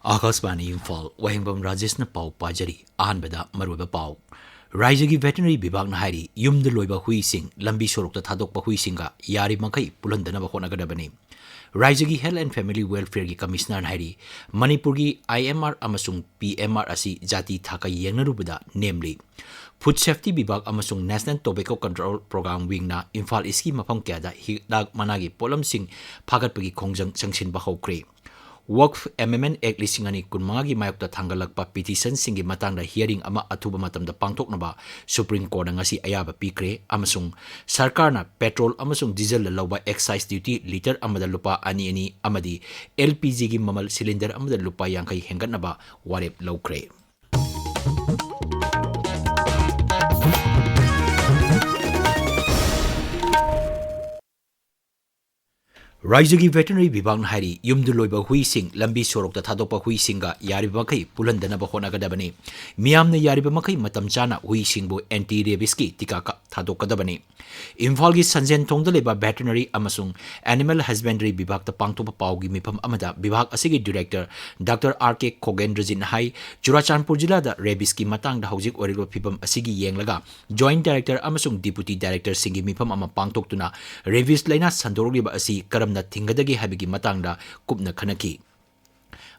Akasbani Imphal, Wahengbam Rajesh na pau pajari, Ahanbada, Maruba pau. Raijagi veterinary bibag na hari, yum the loiba huising, lambi sorok ta thadok pa huisinga, yari makai, pulandana ba hona gadabani. Raijagi Health and Family Welfare gi Commissioner hari, Manipuri IMR amasung PMR asi jati thaka yengnarubada, namely Food Safety Bibag amasung National Tobacco Control Program wing na Imphal iski mapam kyada higdag managi polam sing phagat pagi khongjang sangsin ba hokre. Work Amendment Act lisingani kunmangagi mayokta thangalakpa petition singi matangda hearing ama athuba matamda pangthoknaba Supreme Court ngasi ayaba pikre amasung sarkarna petrol amasung diesel la lawba excise duty liter amada lupa ani amadi LPG gi mamal cylinder amada lupa yangkai hengatnaba warep lawkre. Raijagi veterinary bibag na hari yumdu loiba huising lambi sorok ta thadokpa huisinga yariba makai pulandana ba honagadabani miyamna yariba makai matam chana huisingbu anti rabies ki tika ka thadokadabani Imphal gi sanjen thongda leba veterinary amasung animal husbandry bibag ta pangtopa paugi mifam amada bibag asigi director Dr. R.K. Kogendrejin hai Churachandpur jila da rabies ki matang da hojik origo phibam asigi yenglaga joint director amasung deputy director singi mifam ama pangtoktuna rabies laina sandorliba asi karamna thingadagi habigi matangda kupna khanaki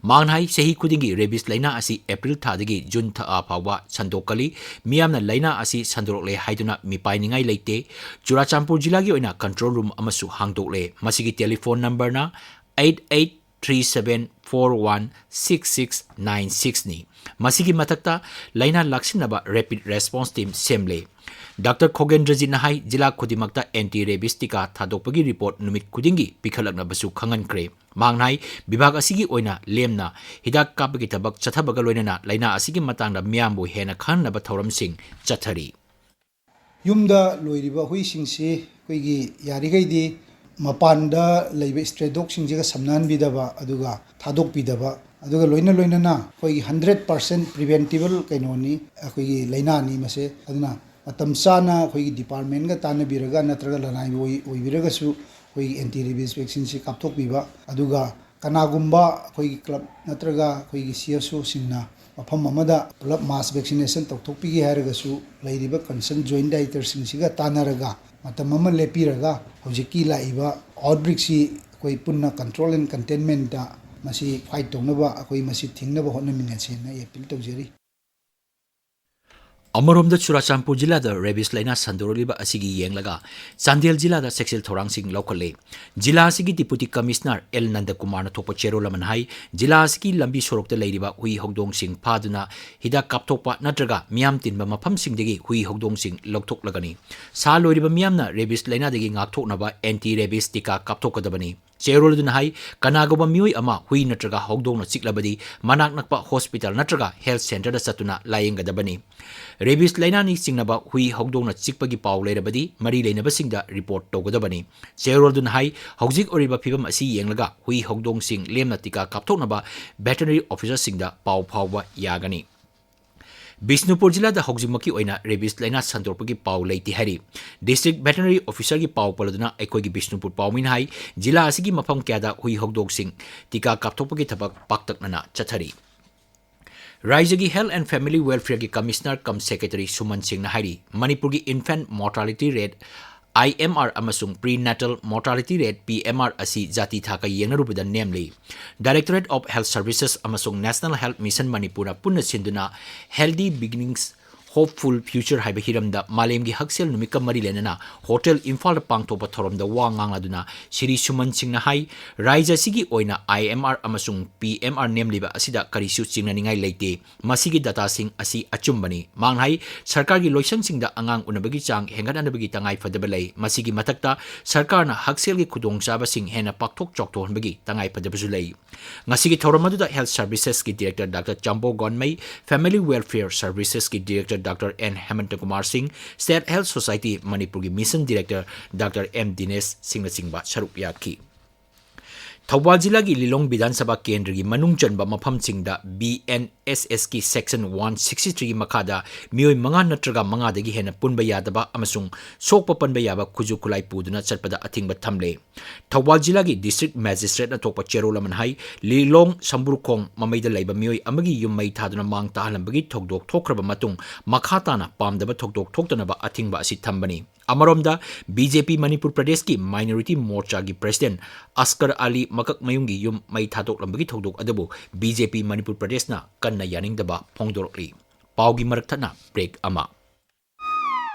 Manghai sehi kudingi rabies laina asi April thadagi June tha phawa sandokali miyamna laina asi sandorokle haiduna mipainingai leite Churachandpur jila gi oina control room amasu hangdokle masigi telephone number na 8837416696 ni masigi matakta laina laksinaba rapid response team semle Dr. Kogendrejin hai jila khudimakta anti rabies tika thadokpagi report numit kudingi pikhalakna basu khangan kre mangnai bibag asigi oina lemna hidak kapagi tabak chathabaga loinana laina asigi matangda miyambu hena khanaba thoram sing chathari yumda loiriba huisingsi koigi yarigaidi mapanda leiba stray dog singjiga samnan bidaba aduga thadok bidaba aduga loinana koigi 100% preventable kainoni koigi laina ni mase aduna matam sana koigi department ga tanabiraga natraga lanai oibiraga su koigi anti rabies vaccine si kapthok biba aduga kanagumba koigi club natraga koigi CSO singna mafam amada pulap mass vaccination tokthokpigi hairaga su leiriba concern joint director singsiga tanaraga matam ama lepiraga hojiki laiba outbreak si koi punna control and containment da masi fight tongnaba koi masi thingnaba hotnaminga na appeal tawjeri Amarom da Churachandpur jila da rabies laina sandoroliba asigi yenglaga Chandel jila da sexual thorang sing lokale jila asigi deputy commissioner L Nandakumar na thopa chero laman hai jila asigi lambi sorok da leiriba hui hogdong sing phaduna hida kapthokpa natraga miyam tinba mafam sing degi hui hogdong sing lokthok lagani sa loiriba miyam na rabies laina degi ngakthoknaba anti rabies tika kapthokadabani Cherol dun hai kanagoba mioi ama hui natraga hogdong na chiklabadi manak nakpa hospital natraga health center da satuna layenggadabani rabies laina ni singnaba hui hogdong na chikpagi paw leirabadi mari leinaba singda report togadabani Cherol dun hai hojik oriba phibam asi yenglaga hui hogdong sing lemna tika kapthoknaba veterinary officer singda paw phawba yagani Bisnupur jila da hojimaki oina rabies laina sandorpagi paw leiti hari district veterinary officer gi paw paladuna ekogi Bisnupur pawmin hai jila asigi mafam kyada hui hogdog sing tika kapthokpagi thabak paktaknana chathari Raijagi Health and Family Welfare gi Commissioner cum Secretary Suman Singh na hari Manipur gi infant mortality rate IMR amasung prenatal mortality rate PMR asi jati thaka yengarubada namely Directorate of Health Services amasung National Health Mission Manipura punna sinduna healthy beginnings hopeful future haiba hiramda malemgi haksel numika mari lenana hotel Imphal pangtopa thoramda wa ngangladuna Shri Suman Singh na hai raija sigi oina IMR amasung PMR nameliba asida karisu chingnaningai leite masigi data sing asi achumbani manghai sarkar gi loisang singda angang unabagi chang hengananabagi tangai fadabalai masigi matakta sarkarna haksel gi khudong chaba sing hena pakthok chokto hanbagi tangai fadabasu lei ngasigi thoramadu Health Services ki Director Dr. Chambo Gonmai Family Welfare Services ki Director Dr. N. Hemant Kumar Singh, State Health Society Manipur Mission Director Dr. M. Dinesh Singh Singba Sharuk Yaki. Thawbal Jila gi Lilong Bidan Sabha Kendra gi Manung Chanba Mafam Singda BNSS ki Section 163 Makada Mioi Manga Natraga Manga dagi hena punba yadaba amasung sokpa panba yaba kuju kulai puduna chatpada atingba thamle. Thawbal Jila gi District Magistrate na tokpa cherola manhai Lilong Samburkong Mamaida Laiba Mioi Amagi Yummai Thaduna Mang Tahalambagi Thokdok Thokraba Matung Makhatana Pamdaba Thokdok Thoktanaba atingba asi thambani. Amaromda BJP Manipur Pradesh ki Minority Morcha gi President Askar Ali Makak Mayungi yum mai thadok lambagi thodok adabu BJP Manipur Pradesh na kanna yaningdaba phongdorokli. Paugi maraktana break ama.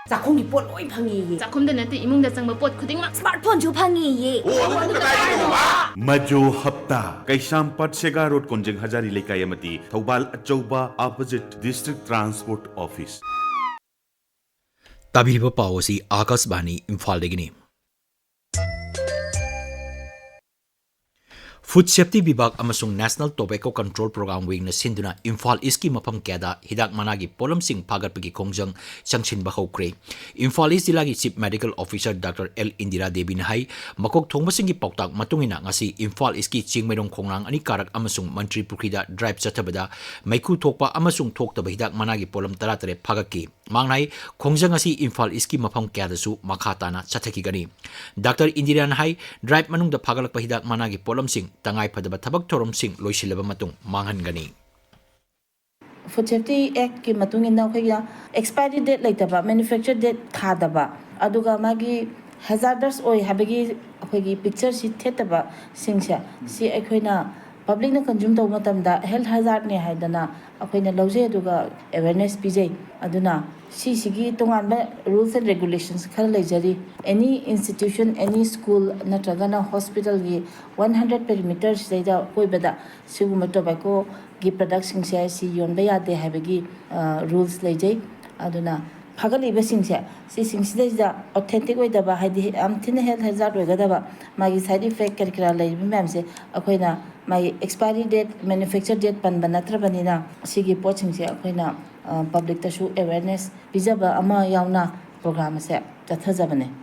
Zakonggi pot loi phangi ye. Zakomda nate imungda changba pot khudingma Smartphone chu phangi ye. Majo hapta Kaisampat Sega Road Konjeng Hazari Lekayamati Thawbal Achauba opposite District Transport Office. Tabiriba Pawasi Akas Bani Imphal Degini. Food Safety Bibak amasung National Tobacco Control Program wing na sinduna Imphal East ki mapam keda hidak managi polam sing pagat pagi kongjang sangshin bahokre. Imphal East dilagi Chief Medical Officer Dr. L. Indira Devi nahai makok thongmasing ki pautak matungina ngasi Imphal East ki chingmaidong khongrang ani karak amasung Mantri Pukrida drive chatabada maiku thokpa amasung thoktaba hidak managi polam taratare phagaki mangnai kongjang asi Imphal East ki mapam keda su makhatana chathaki gani. Dr. Indira nahai drive manung da phagalak hidak managi polam sing Tangai Padaba Tabak Torom Sing Loisilaba Matung Mangan Gani. Food Safety Act ki matung in na expiry date laitaba manufacture date thadaba aduga magi hazardous oi habagi akhoi picture si thetaba singsa si akhoi public na consume to matamda health hazard ne haidana akhoi na loje aduga awareness pijai aduna si sigi tonganba rules and regulations khar leijari any institution any school natragana hospital gi 100 perimeters leida koibada siguma tobacco gi production se si yonba yade habagi rules leijai aduna Hagali Bessingsa, sing Sida authentic way the Bahadi Amtin health hazard Wegadaba, my side effect curricular lady Mamse, Aquina, my expiry date, manufacture date, Panbanatra Banina, Sigi Poaching Aquina, public tissue awareness, Bizaba Ama Yauna program set, Tathazabane.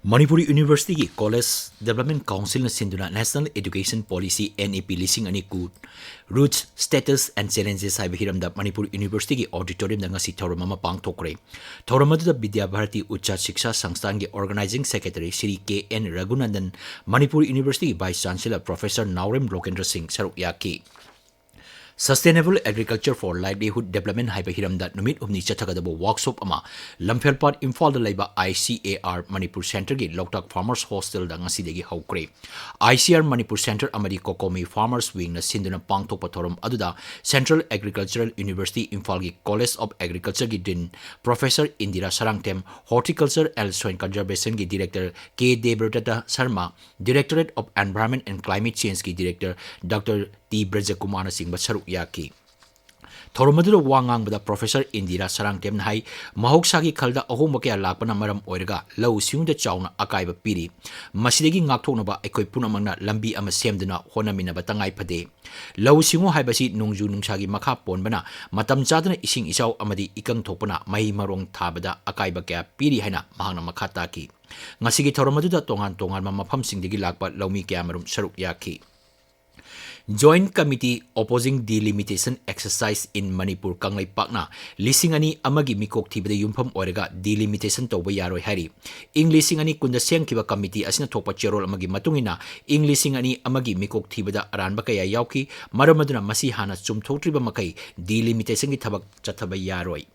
Manipuri University ki College Development Council na sinduna National Education Policy NEP lising ani ku Roots, Status and Challenges hai hiram da Manipur University ki auditorium da ngasi thorum ama pangthokre. Thorum adu da Vidya Bharati Ucha Shiksha Sangstan ki Organizing Secretary Shri K.N. Raghunandan, Manipur University Vice Chancellor Professor Naurem Lokendra Singh saruk yaki. Sustainable Agriculture for Livelihood Development haiba hiramda numit umni chathagadabu workshop ama Lamphirpat Imphal da laiba ICAR Manipur Center gi Loktak Farmers Hostel da ngasidegi haukre. ICAR Manipur Center amadi Kokomi Farmers Wing na sinduna pangthokpa thorum aduda Central Agricultural University Imphal gi College of Agriculture gi Dean Professor Indira Sarangtem, Horticulture and Soil Conservation gi Director K. Debrata Sharma, Directorate of Environment and Climate Change gi Director Dr. T. Brajakumar Singh Basaruk Yaki. Thoromadura Wangang bada Professor Indira Sarangtem Nahai, Mahoksagi Kalda Ahomake Lapana Maram Oirga, Low Sung the Chowna Akaiba Piri, Masidegi Ngaktonaba Ekoipunamana Lambi Amasemdana Honamina Batangai Pade, Low Singo Haibasi Nungju Nungsagi Maka Ponbana, Matam Zadana Ising Isau Amadi Ikang Topana, Mai Marong Tabada Akaiba Kaya Piri Hana Mahana Makataki. Ngasigi Thoromadura Tongan Mapam Sing the Gilakpa Lomi Kamarum Saruk Yaki. Joint Committee Opposing Delimitation Exercise in Manipur Kanglai Pakna Lisingani Amagi Mikok Tibada Yumpam Orega Delimitation to Wayaro Hari Englishingani Kunda Senkiba Committee Asina Topa Cherol Amagi Matungina Englishingani Amagi Mikok Tibada Aranbakaya Yauki Maramaduna Masihana Sum Totriba Makai Delimitation Tabak Chataba Yaroi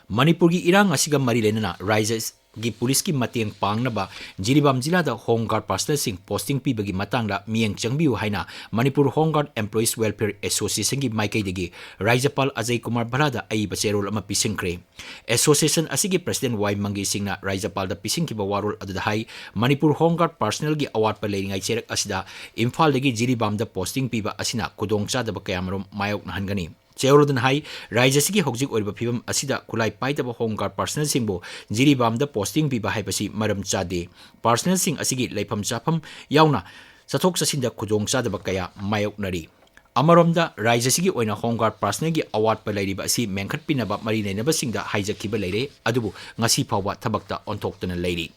Manipurgi Irang Asiga Marilena rises gi police ki mateng pangna ba Jiribam jila da home guard personnel sing posting pi bagi matangda mieng changbiu haina Manipur Home Guard Employees Welfare Association gi maikai degi Raijapal Ajay Kumar Bharada ai bacherol ama pisingkre association asigi president Y Mangi Singna Raijapal da pising ki bawarol adda hai Manipur Home Guard personnel gi award pa leingai cherak asida Imphal degi Jiribam da posting pi ba asina kudongcha da ba kayamrom mayok na hangani Cherodan Hai, Raijasiki Hogzik or Pibam Asida Kulai Paitaba Home Guard Personal Singbo, Jiribam the posting Piba Hypasi, Madam Chade, Personal Sing Asigi Lapam Chapam, Yauna, Satok Sasinda Kudong Sadabakaya, Mayok Nari. Amaromda, Raijasiki or in a Home Guard Personal Award Paladi Basi, Mankat Pinaba Marina never sing the Hijakiba Lady, Adubu, Ngasi Pawa Tabakta on Toktan Lady.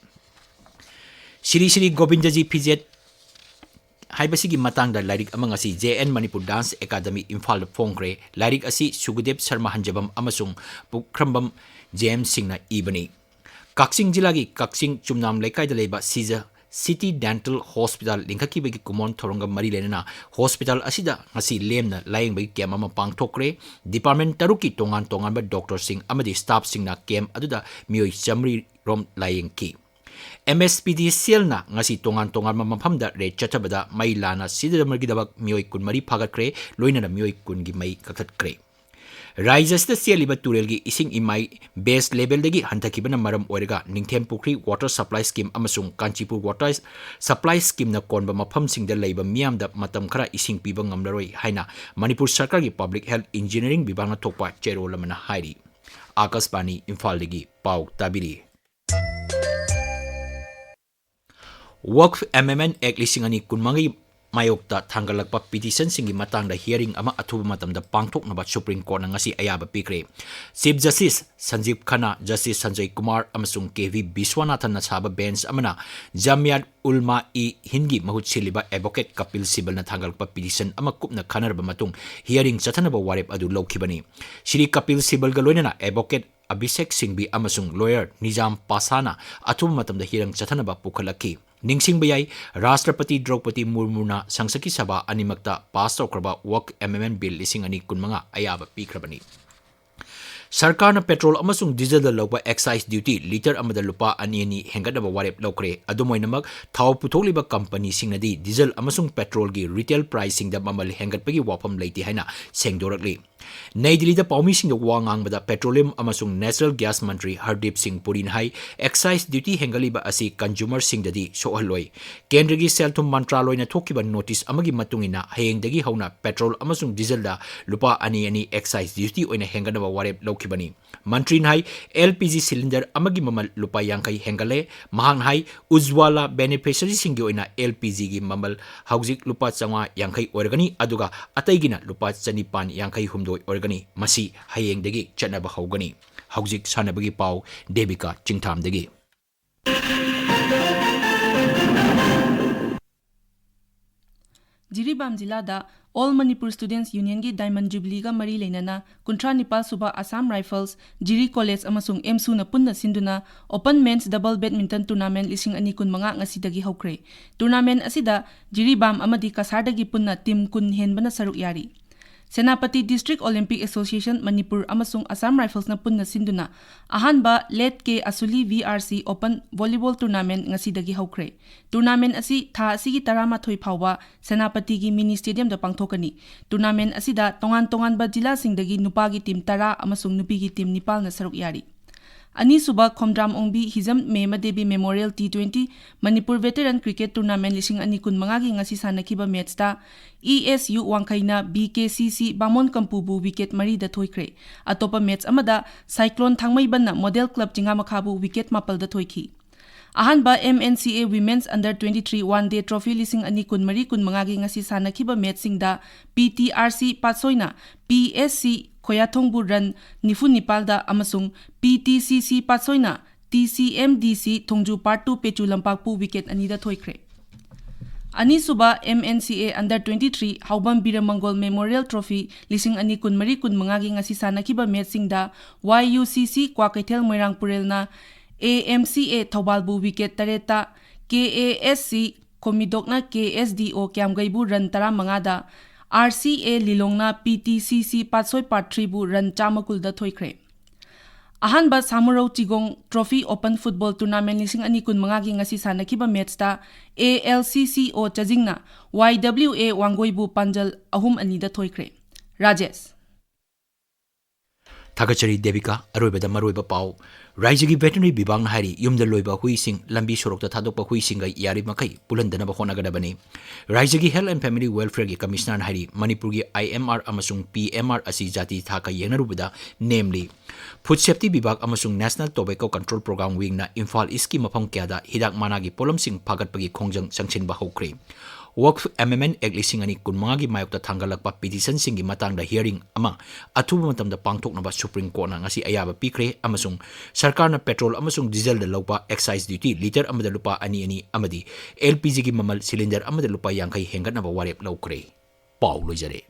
Shri Shri Gobindaji Pijet. haibasigi matangda lairik amang asi JN Manipur Dance Academy Imphal Phongre lairik asi Sugudev Sharma Hanjabam amasung Pukrambam JM Singna ibani Kaksing jilagi Kaksing Chumnam Lekai da leba Caesar City Dental Hospital lingkaki bagi kumon thorongam mari lenana hospital asida ngasi lemna laying bagi kem ama pangthokre department taruki tongan tongan ba doctor sing amadi staff sing na kem aduda mioi chamri rom laying ki MSPDCL na ngasi tongan tongan mamamhamda re chatabada mai lana sidra margi dabak mioi kun mari phagakre loina na mioi kun gi mai kakhatkre Raijasta Seliba Turelgi ising imai base level degi hantakibana maram oirga Ningthem Pukri water supply scheme amasung Kanchipur water supply scheme na konba mafam singda leiba miamda matam khara ising piba ngamlaroi haina Manipur Sarkar gi public health engineering bibanga thokpa chero lamana hairi Akasbani Imphal degi pau tabiri Work Amendment Act lisingani kunmangi Mayokta tanggalakpa petition singi matangda hearing ama athuba matamda pangthoknaba Supreme Court na ngasi ayaba pikre Chief Justice Sanjeev Khanna Justice Sanjay Kumar amasung KV Biswanathan na saba bench amana Jamiat Ulma I Hingi mahut siliba advocate Kapil Sibal na tanggalakpa petition ama kupna khanarba matung hearing chathanaba warep adu lawkhibani Shri Kapil Sibal galoina advocate Abhishek Singhvi amasung lawyer Nizam Pasana athuba matamda hearing chathanaba pukhalaki Ningsing bayay Rashtrapati Draupadi Murmuna Sangsaki Sabha animakta pass tawkraba Work Amendment Bill lising ani kunmanga ayaba pikrabani Sarkar na petrol amasung diesel da lawba excise duty liter amada lupa ani hengadaba warep lawkre adumoinamag thaw putholiba company singnadi diesel amasung petrol gi retail pricing da mamal hengatpagi wafam leiti haina sengdorakli Nai Delhi da paumi sing da wangang bada petroleum amasung natural gas mantri Hardip Singh Puri hai excise duty hengaliba asi consumer sing dadi sohaloi kendra gi selthum mantraloi na thokiba notice amagi matungina hayengdagi hauna petrol amasung diesel da lupa ani excise duty oina hengadaba warep Kibani. Mantrin hai LPG cylinder amagi mamal lupa yangkai hengale mahang hai Ujwala beneficiary singyo ina LPG gi mamal haujik lupa changwa yangkai organi aduga ataigina lupa chanipan yangkai humdoi organi masi hayengdagi chatnaba haugani haujik sanabagi pau Devika Chingtham dagi Jiribam Jilada All Manipur Students Union gi Diamond Jubilee ga mari leinana Kuntra Nipal Suba Assam Rifles Jiri College amasung MSU na punna sinduna Open Men's Double Badminton Tournament lising ani kun mga ngasidagi hawkre Tournament asida Jiribam amadi kasardagi punna team kun henbana saruk yari Senapati District Olympic Association Manipur amasung Assam Rifles na punna sinduna ahanba Let K Asuli VRC Open Volleyball Tournament ngasidagi hawkre Tournament asi tha asigi taramathoi phawa Senapati gi mini stadium da pangthokani Tournament asida tongan ba jila singdagi nupa gi team 10 amasung nupi gi team 9 na saruk yari Ani suba Khomdram Ongbi Hizam Mema Devi Memorial T20 Manipur Veteran Cricket Tournament lising ani kun mga gi ngasi sanakiba match ta ESU Wangkhaina BKCC Bamon Kampubu wicket mari da thoikre atopa match amada Cyclone Thangmaiban na Model Club Chingamakhabu wicket mapal da thoiki Ahanba MNCA Women's Under 23 One Day Trophy lising ani kun mari kun mga gi ngasi sanakiba match singda PTRC Patsoina PSC Khoyathongbu Run Nifu Nipalda amasung PTCC Patsoina TCMDC Thongju Part 2 Pechu Lampakpu wicket anida thoikre Ani suba MNCA Under 23 Haubam Biramangol Memorial Trophy lising ani kun mari kun mga gi ngasi sanakiba match singda YUCC Kwakaithel Moirang Purelna AMCA Thobalbu wicket tareta KASC Komidokna KSDO Kyamgaibu Run Tara Mangada RCA Lilongna PTCC Patsoi Part 3 bu Run Chamakul da thoikre Ahanba Samurau Tigong Trophy Open Football Tournament lising ani kun mga gi ngasi sanakiba match ta ALCCO Chajingna YWA Wangoibu Panjal ahum ani da thoikre Rajesh Thakachari Devika aroibada maroiba pau Raijagi veterinary bibang hari yumda loiba huising lambi sorokta thadokpa huising ga yari makai pulandana ba honagadabani Raijagi Health and Family Welfare gi Commissioner hari Manipur gi IMR amasung PMR asi jati thaka yenarubada namely Food Safety Bibag amasung National Tobacco Control Program wing na Imphal East ki mafam kyada hidak managi polomsing phagatpagi khongjang sangchin ba hokre Work Amendment Act lising ani kunmagi mayok ta tanggalakpa petition singi matang da hearing ama athuba matam da pangthok naba Supreme Court na ngasi ayaba pikre amasung sarkar na petrol amasung diesel da lawpa excise duty liter amada lupa ani amadi LPG gi mamal cylinder amada lupa yangkai hengat naba warep lawkre pau loijare